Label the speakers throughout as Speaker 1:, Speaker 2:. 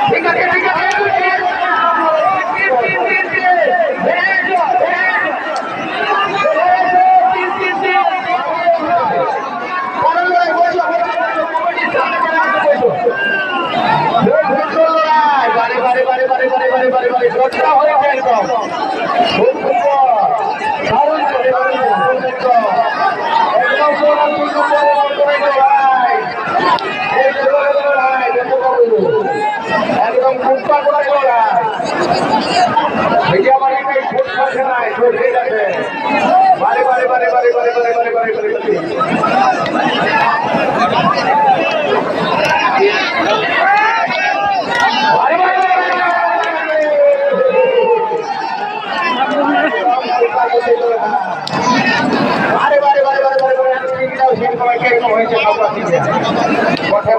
Speaker 1: ঠিক আছে ঠিক আছে একদম ফুটপা করে আমার এটাই ফুট পাশে নাই ঠিক আছে বারে বারে বারে বারে বারে বারে বারে বারে বারে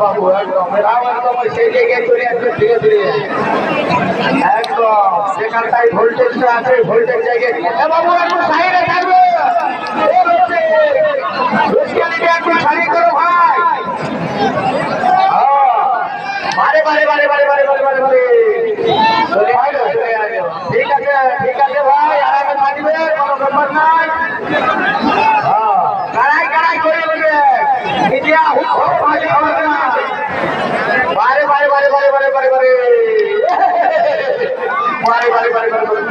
Speaker 1: বাবু একদম সেই জায়গায় চলে আসবে ধীরে ধীরে একদম সেখানটাই ভোল্টেজটা আছে ভোল্টেজ জায়গায় বাবু একটু সাইডে থাকবে একটু সারি করো ভাই বারে বারে বারে বারে বারে বারে বারে বারে ঠিক আছে ঠিক আছে ভাই আরামে থাকবে কোনো ব্যাপার নাই কারাই কারাই করে নেবে বারে বারে বারে বারে বারে বারে বারে বারে বারে বারে বারে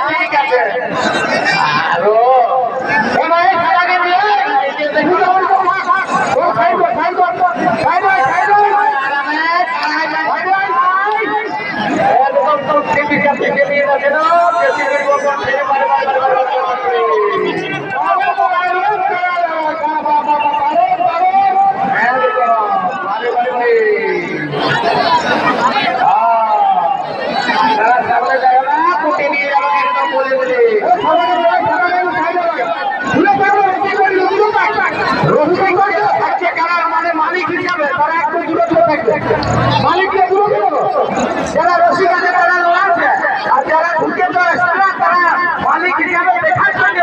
Speaker 1: ঠিক আছে আরো মালিককে যারা রসিক আছে তারা আছে আর যারা ঢুকে তারা মালিক হিসাবে দেখার জন্য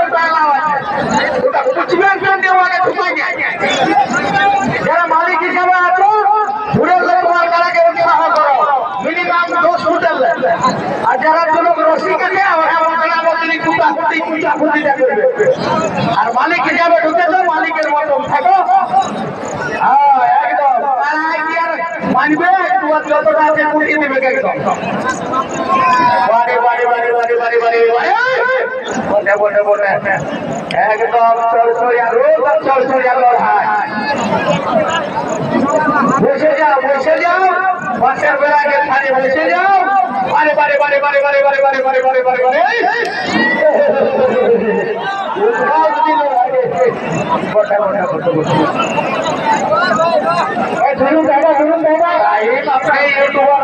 Speaker 1: যারা মালিক হিসাবে আছো ঘুরে তোমার তারাকে উৎসাহ করো মিনিমাম 10 ফুটের আর যারা লোক রসিক আছে আর মালিক হিসাবে ঢুকেছো মালিকের মতন থাকো একদম মানবে তোমার যতটা আছে কুটিয়ে দেবে একদম বারে বারে বারে বারে বারে বারে বটে বটে বটে একদম চলছড়িয়া রোজ আর চলছড়িয়া লড়াই বসে যাও বাসের বেড়াকে ছাড়ে বসে যাও বারে বারে বারে বারে বারে বারে বারে বারে বারে বারে বারে বটে বটে বটে বটে শুনুন দাদা আপনি ইউটিউবার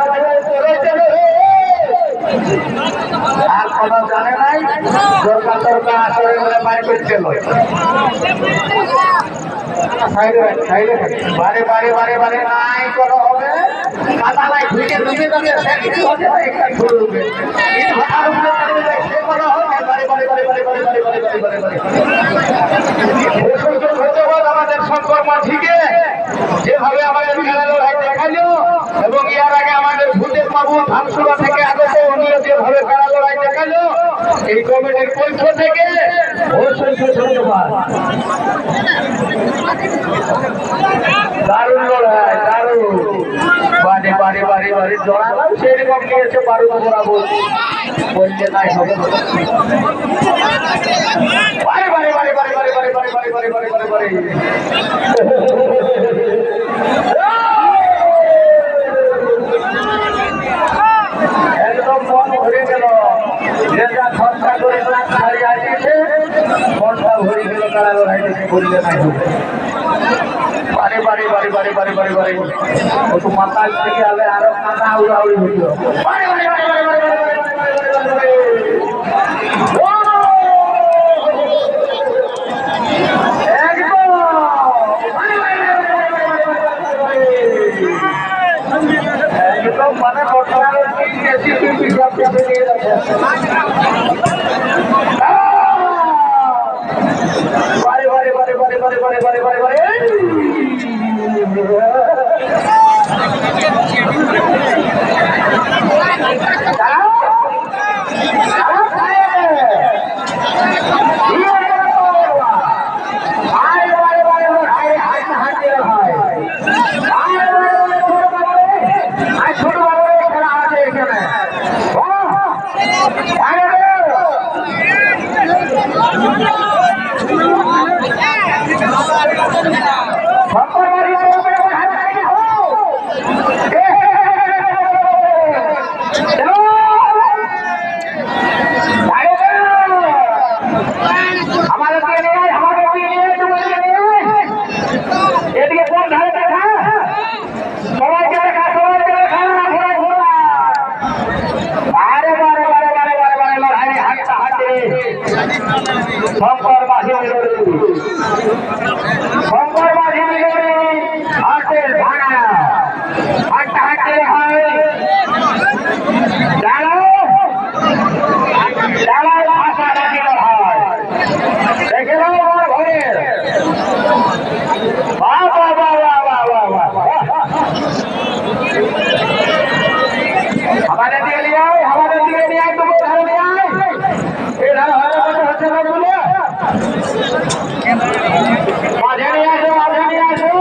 Speaker 1: আর কোনো জানে নাই দরকার দরকার আসলে বাড়ি করতে বারে বারে বারে বারে নাই কোনো হবে কাদা নাই ঢুকে ঢুকে যাবে একটা ঘুরবে আমাদের শঙ্কর মাঝিকে যেভাবে আমাদের খেলা লড়াই দেখালো এবং ইয়ার আগে আমাদের ভূতের বাবু ধানসুরা থেকে আগত উনিও যেভাবে খেলা লড়াই দেখালো এই কমিটির পক্ষ থেকে অসংখ্য ধন্যবাদ। দারুণ লড়াই দারুণ বাড়ি বাড়ি বাড়ি বাড়ি জড়ালাম সেরকম নিয়েছে বারো বরাবর বললে নাই হবে বাড়ি বাড়ি বাড়ি বাড়ি বাড়ি বাড়ি বাড়ি বাড়ি বাড়ি বাড়ি বাড়ি বাড়ি একদম মন ভরে গেল যেটা খরচা করে ছাড়িয়ে আসিয়েছে মনটা ভরে গেল তারা লড়াই থেকে বললে নাই হবে বাড়ি বাড়ি বাড়ি বাড়ি বাড়ি বাড়ি বাড়ি একটু মাথা থেকে আলে আরো কাদা উড়াউড়ি হইল বাড়ি বাড়ি বাড়ি বাড়ি বাড়ি বাড়ি একদম চেপে নিয়ে যাচ্ছে বারে বারে বারে বারে বারে বারে বারে বারে বারে শঙ্কর বাহিনী হাটের ভাড়া হাঁটতে হাঁটতে হয় ভাষা ডাকিল হয় দেখে ঘরের আমাদের দিকে নিয়ে আয় তোমার ধারে নিয়ে আয় এই ধারে হচ্ছে না বলে মাঝে নিয়ে আসো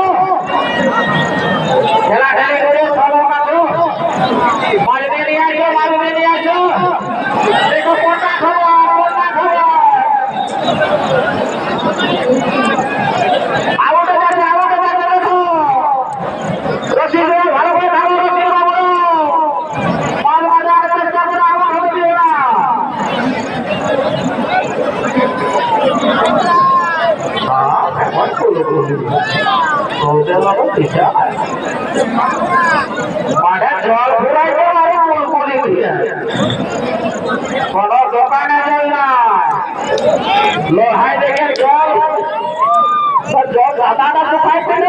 Speaker 1: খেলাখেলি করে সব কাটো মাঝে নিয়ে আসো দেখো কোনটা খবর আলোটা যাচ্ছে দেখো রশি ভালো করে ধরো রশি বাবু মাল বাজার চেষ্টা করে আমার হচ্ছে না মাঠে জল ঘুরাই কোন দোকানে জল না লোহাই দেখে জল জল দাদাটা শুকাইছিল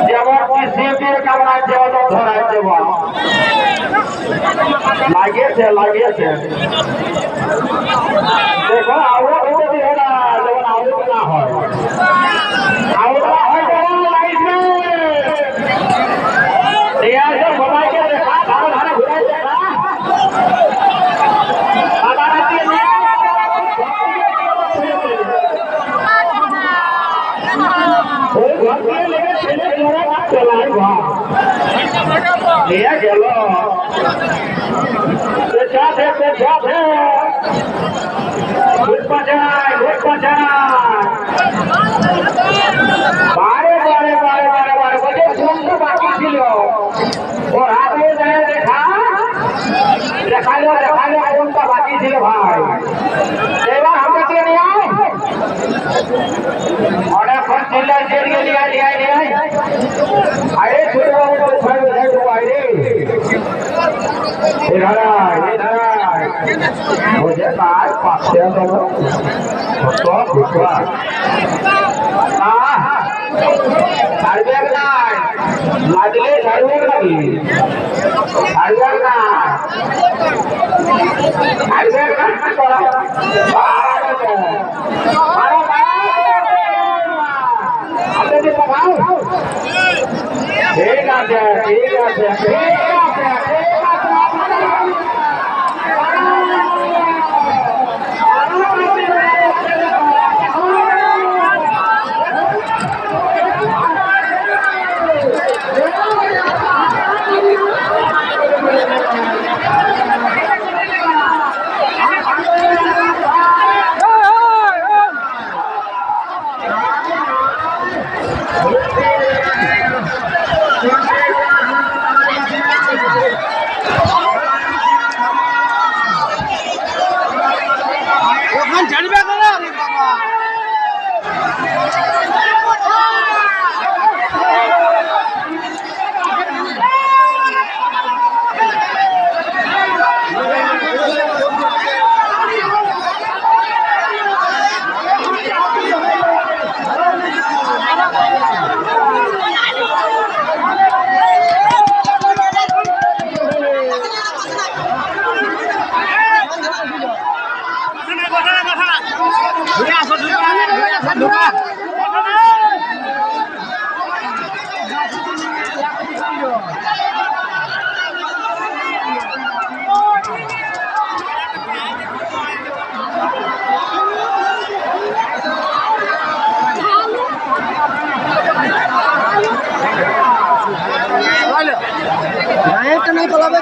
Speaker 1: যেমন শিল্পীর কামনায় যেমন ধরাই দেব লাগিয়েছে দেখো আউরা হতে দিও না যেমন আউরা না হয় যেমন লাগছে সবাইকে দেখা ধারে ধারে ঘুরাই দেখা গেল বারে বারে বারে বারে বারে বলছে কোনটা বাকি ছিল ওর হাতে দেখালো কোনটা বাকি ছিল ভাই এবার আমাকে নিয়ে অনেকক্ষণ চিল্লাই আরে ছোট বাইরে বুঝে তাই পাশে ছাড়বে না লাগলে ছাড়বে নাকি ছাড়বে না ঠিক আছে
Speaker 2: नहीं पलावे